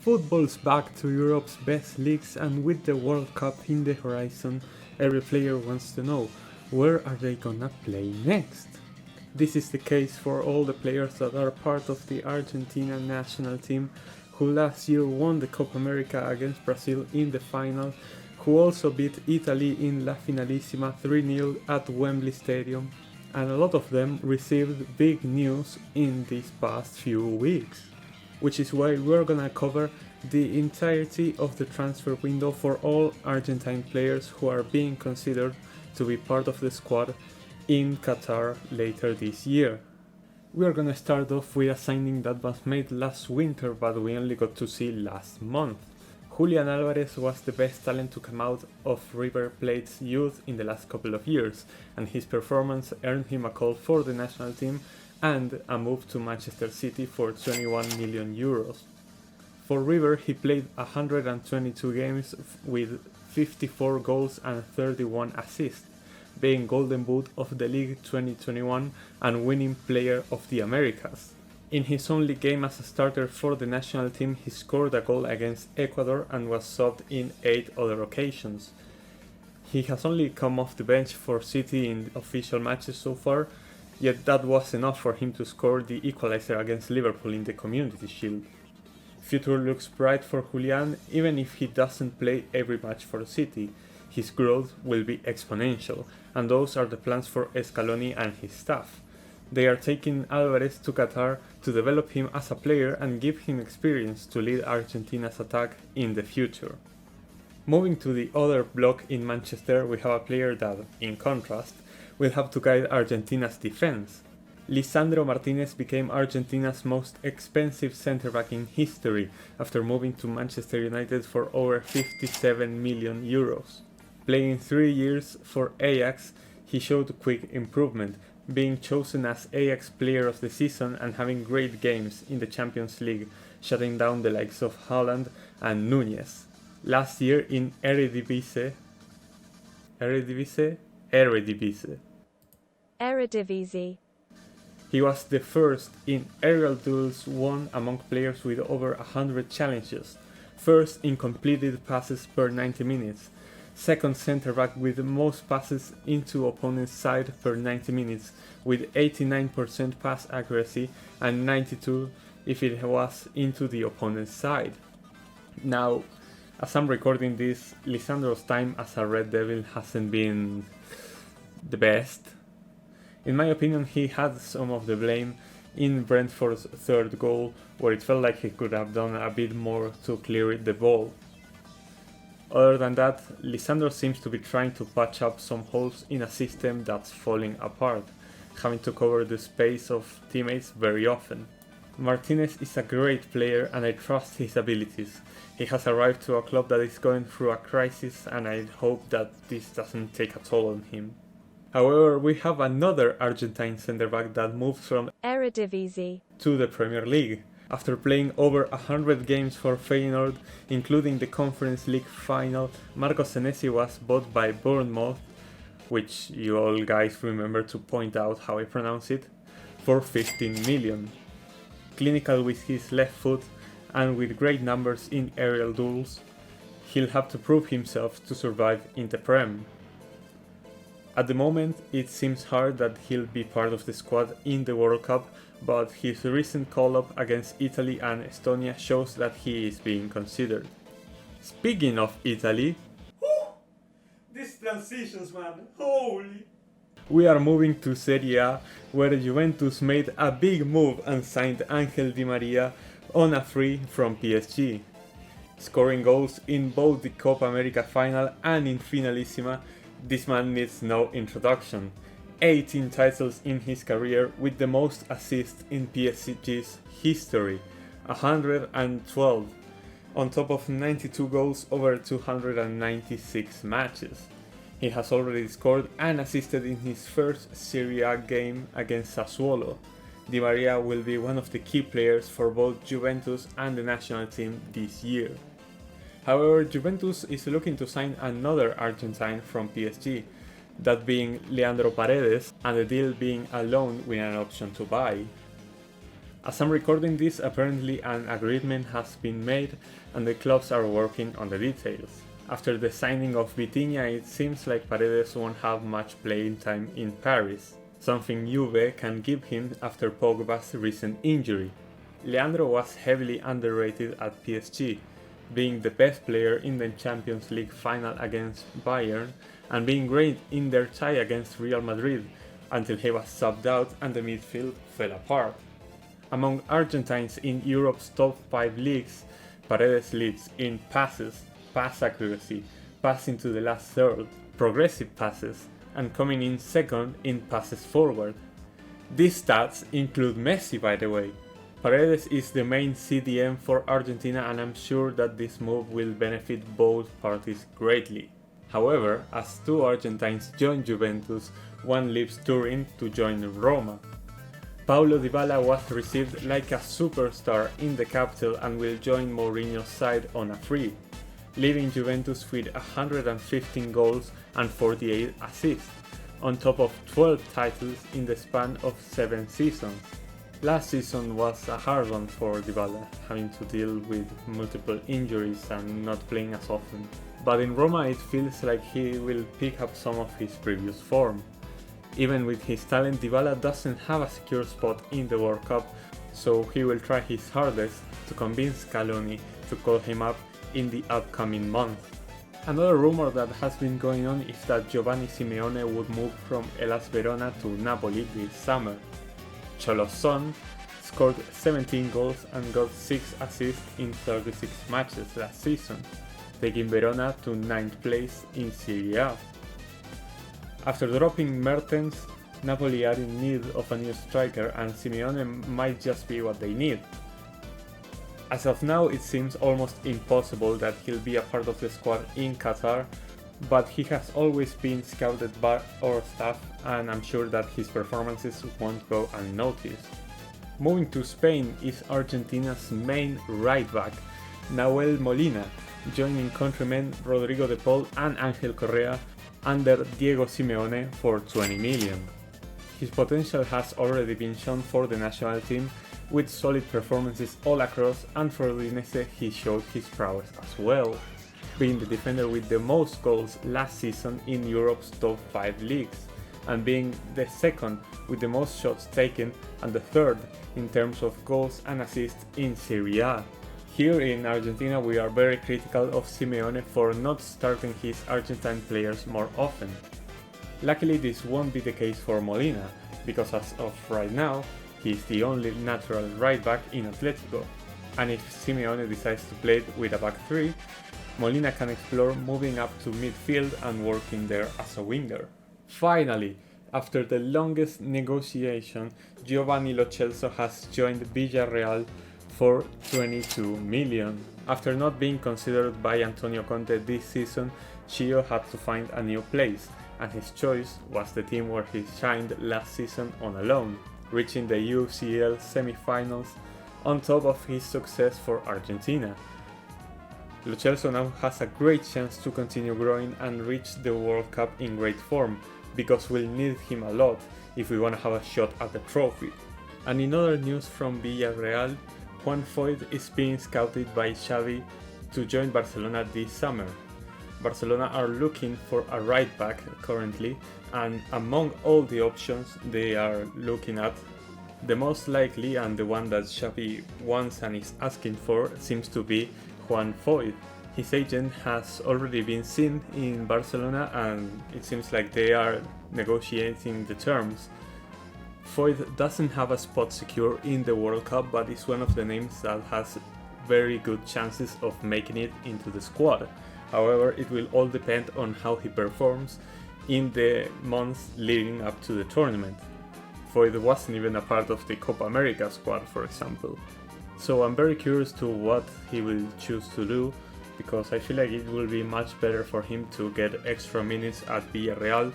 Football's back to Europe's best leagues, and with the World Cup in the horizon, every player wants to know, where are they gonna play next? This is the case for all the players that are part of the Argentina national team, who last year won the Copa America against Brazil in the final, who also beat Italy in La Finalissima 3-0 at Wembley Stadium, and a lot of them received big news in these past few weeks. Which is why we're gonna cover the entirety of the transfer window for all Argentine players who are being considered to be part of the squad in Qatar later this year. We are gonna start off with a signing that was made last winter but we only got to see last month. Julian Alvarez was the best talent to come out of River Plate's youth in the last couple of years, and his performance earned him a call for the national team and a move to Manchester City for 21 million euros. For River, he played 122 games with 54 goals and 31 assists, being Golden Boot of the League 2021 and winning Player of the Americas. In his only game as a starter for the national team, he scored a goal against Ecuador and was subbed in 8 other occasions. He has only come off the bench for City in official matches so far, yet that was enough for him to score the equalizer against Liverpool in the Community Shield. Future looks bright for Julian, even if he doesn't play every match for City. His growth will be exponential, and those are the plans for Scaloni and his staff. They are taking Alvarez to Qatar to develop him as a player and give him experience to lead Argentina's attack in the future. Moving to the other block in Manchester, we have a player that, in contrast, will have to guide Argentina's defense. Lisandro Martinez became Argentina's most expensive centre-back in history after moving to Manchester United for over 57 million euros. Playing 3 years for Ajax, he showed quick improvement, being chosen as Ajax Player of the Season and having great games in the Champions League, shutting down the likes of Haaland and Núñez. Last year in Eredivisie, he was the first in aerial duels won among players with over 100 challenges, first in completed passes per 90 minutes, second centre-back with the most passes into opponent's side per 90 minutes, with 89% pass accuracy and 92 if it was into the opponent's side. Now, as I'm recording this, Lisandro's time as a Red Devil hasn't been the best. In my opinion, he had some of the blame in Brentford's third goal, where it felt like he could have done a bit more to clear the ball. Other than that, Lisandro seems to be trying to patch up some holes in a system that's falling apart, having to cover the space of teammates very often. Martinez is a great player and I trust his abilities. He has arrived to a club that is going through a crisis and I hope that this doesn't take a toll on him. However, we have another Argentine centre-back that moved from Eredivisie to the Premier League. After playing over 100 games for Feyenoord, including the Conference League final, Marco Senesi was bought by Bournemouth, which you all guys remember to point out how I pronounce it, for 15 million. Clinical with his left foot and with great numbers in aerial duels, he'll have to prove himself to survive in the Prem. At the moment, it seems hard that he'll be part of the squad in the World Cup, but his recent call-up against Italy and Estonia shows that he is being considered. Speaking of Italy, these transitions, man, holy! We are moving to Serie A, where Juventus made a big move and signed Angel Di Maria on a free from PSG. Scoring goals in both the Copa America final and in Finalissima, this man needs no introduction. 18 titles in his career with the most assists in PSG's history, 112, on top of 92 goals over 296 matches. He has already scored and assisted in his first Serie A game against Sassuolo. Di Maria will be one of the key players for both Juventus and the national team this year. However, Juventus is looking to sign another Argentine from PSG, that being Leandro Paredes, and the deal being a loan with an option to buy. As I'm recording this, apparently an agreement has been made and the clubs are working on the details. After the signing of Vitinha, it seems like Paredes won't have much playing time in Paris, something Juve can give him after Pogba's recent injury. Leandro was heavily underrated at PSG, being the best player in the Champions League final against Bayern and being great in their tie against Real Madrid until he was subbed out and the midfield fell apart. Among Argentines in Europe's top 5 leagues, Paredes leads in passes, pass accuracy, pass into the last third, progressive passes, and coming in second in passes forward. These stats include Messi, by the way. Paredes is the main CDM for Argentina and I'm sure that this move will benefit both parties greatly. However, as two Argentines join Juventus, one leaves Turin to join Roma. Paulo Dybala was received like a superstar in the capital and will join Mourinho's side on a free, leaving Juventus with 115 goals and 48 assists, on top of 12 titles in the span of 7 seasons. Last season was a hard one for Dybala, having to deal with multiple injuries and not playing as often. But in Roma it feels like he will pick up some of his previous form. Even with his talent, Dybala doesn't have a secure spot in the World Cup, so he will try his hardest to convince Scaloni to call him up in the upcoming month. Another rumor that has been going on is that Giovanni Simeone would move from Hellas Verona to Napoli this summer. Cholo's son scored 17 goals and got 6 assists in 36 matches last season, taking Verona to 9th place in Serie A. After dropping Mertens, Napoli are in need of a new striker and Simeone might just be what they need. As of now, it seems almost impossible that he'll be a part of the squad in Qatar, but he has always been scouted by our staff and I'm sure that his performances won't go unnoticed. Moving to Spain is Argentina's main right back, Nahuel Molina, joining countrymen Rodrigo de Paul and Angel Correa under Diego Simeone for 20 million. His potential has already been shown for the national team with solid performances all across, and for Udinese he showed his prowess as well, being the defender with the most goals last season in Europe's top 5 leagues, and being the second with the most shots taken and the third in terms of goals and assists in Serie A. Here in Argentina we are very critical of Simeone for not starting his Argentine players more often. Luckily this won't be the case for Molina, because as of right now, he is the only natural right back in Atletico, and if Simeone decides to play with a back 3, Molina can explore moving up to midfield and working there as a winger. Finally, after the longest negotiation, Giovanni Lo Celso has joined Villarreal for 22 million. After not being considered by Antonio Conte this season, Chio had to find a new place, and his choice was the team where he shined last season on a loan, reaching the UCL semi-finals on top of his success for Argentina. Lo Celso now has a great chance to continue growing and reach the World Cup in great form, because we'll need him a lot if we want to have a shot at the trophy. And in other news from Villarreal, Juan Foyth is being scouted by Xavi to join Barcelona this summer. Barcelona are looking for a right back currently, and among all the options they are looking at, the most likely and the one that Xavi wants and is asking for seems to be Juan Foyth. His agent has already been seen in Barcelona and it seems like they are negotiating the terms. Foyth doesn't have a spot secure in the World Cup, but is one of the names that has very good chances of making it into the squad. However, it will all depend on how he performs in the months leading up to the tournament. Foyth wasn't even a part of the Copa America squad, for example. So I'm very curious to what he will choose to do, because I feel like it will be much better for him to get extra minutes at Villarreal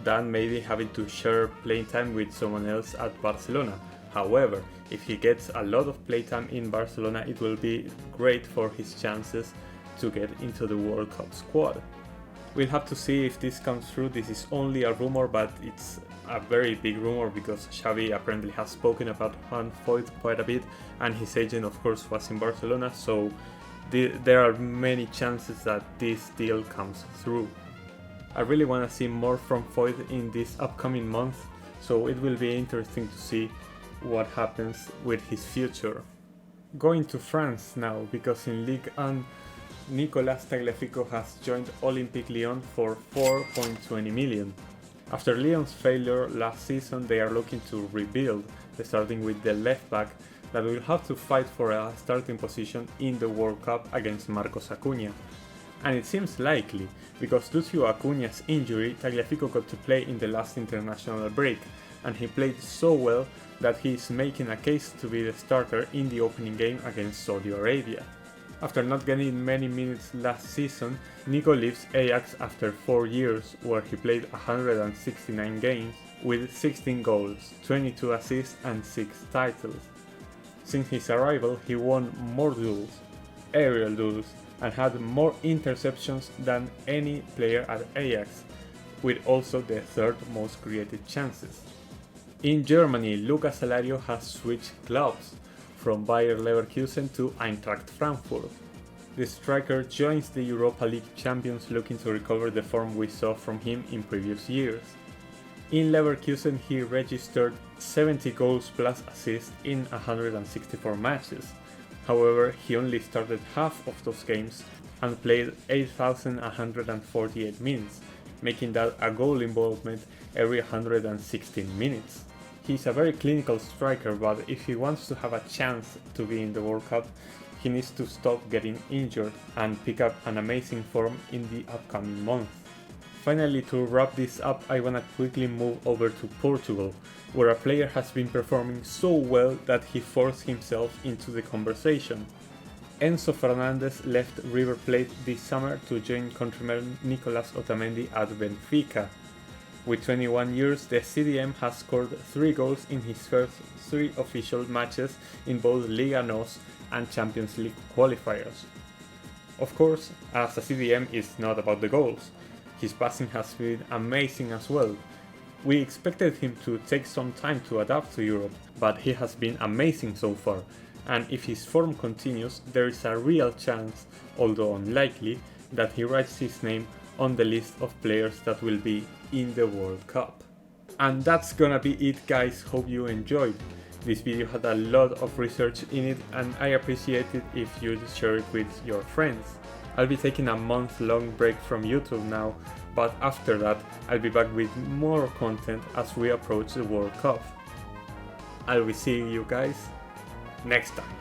than maybe having to share playing time with someone else at Barcelona. However, if he gets a lot of playtime in Barcelona, it will be great for his chances to get into the World Cup squad. We'll have to see if this comes through. This is only a rumor, but it's a very big rumor because Xavi apparently has spoken about Juan Foyth quite a bit, and his agent of course was in Barcelona, so there are many chances that this deal comes through. I really want to see more from Foyth in this upcoming month, so it will be interesting to see what happens with his future. Going to France now, because in Ligue 1 Nicolas Tagliafico has joined Olympique Lyon for 4.20 million. After Lyon's failure last season, they are looking to rebuild, starting with the left back that will have to fight for a starting position in the World Cup against Marcos Acuna. And it seems likely, because due to Acuna's injury, Tagliafico got to play in the last international break, and he played so well that he is making a case to be the starter in the opening game against Saudi Arabia. After not getting many minutes last season, Nico leaves Ajax after 4 years, where he played 169 games with 16 goals, 22 assists and 6 titles. Since his arrival, he won more duels, aerial duels, and had more interceptions than any player at Ajax, with also the third most created chances. In Germany, Lucas Alario has switched clubs from Bayer Leverkusen to Eintracht Frankfurt. The striker joins the Europa League champions looking to recover the form we saw from him in previous years. In Leverkusen he registered 70 goals plus assists in 164 matches. However, he only started half of those games and played 8,148 minutes, making that a goal involvement every 116 minutes. He's a very clinical striker, but if he wants to have a chance to be in the World Cup, he needs to stop getting injured and pick up an amazing form in the upcoming month. Finally, to wrap this up, I wanna quickly move over to Portugal, where a player has been performing so well that he forced himself into the conversation. Enzo Fernandez left River Plate this summer to join countryman Nicolas Otamendi at Benfica. With 21 years, the CDM has scored 3 goals in his first 3 official matches in both Liga NOS and Champions League qualifiers. Of course, as a CDM is not about the goals, his passing has been amazing as well. We expected him to take some time to adapt to Europe, but he has been amazing so far, and if his form continues, there is a real chance, although unlikely, that he writes his name on the list of players that will be in the World Cup. And that's gonna be it, guys. Hope you enjoyed. This video had a lot of research in it, and I appreciate it if you share it with your friends. I'll be taking a month-long break from YouTube now, but after that I'll be back with more content as we approach the World Cup. I'll be seeing you guys next time.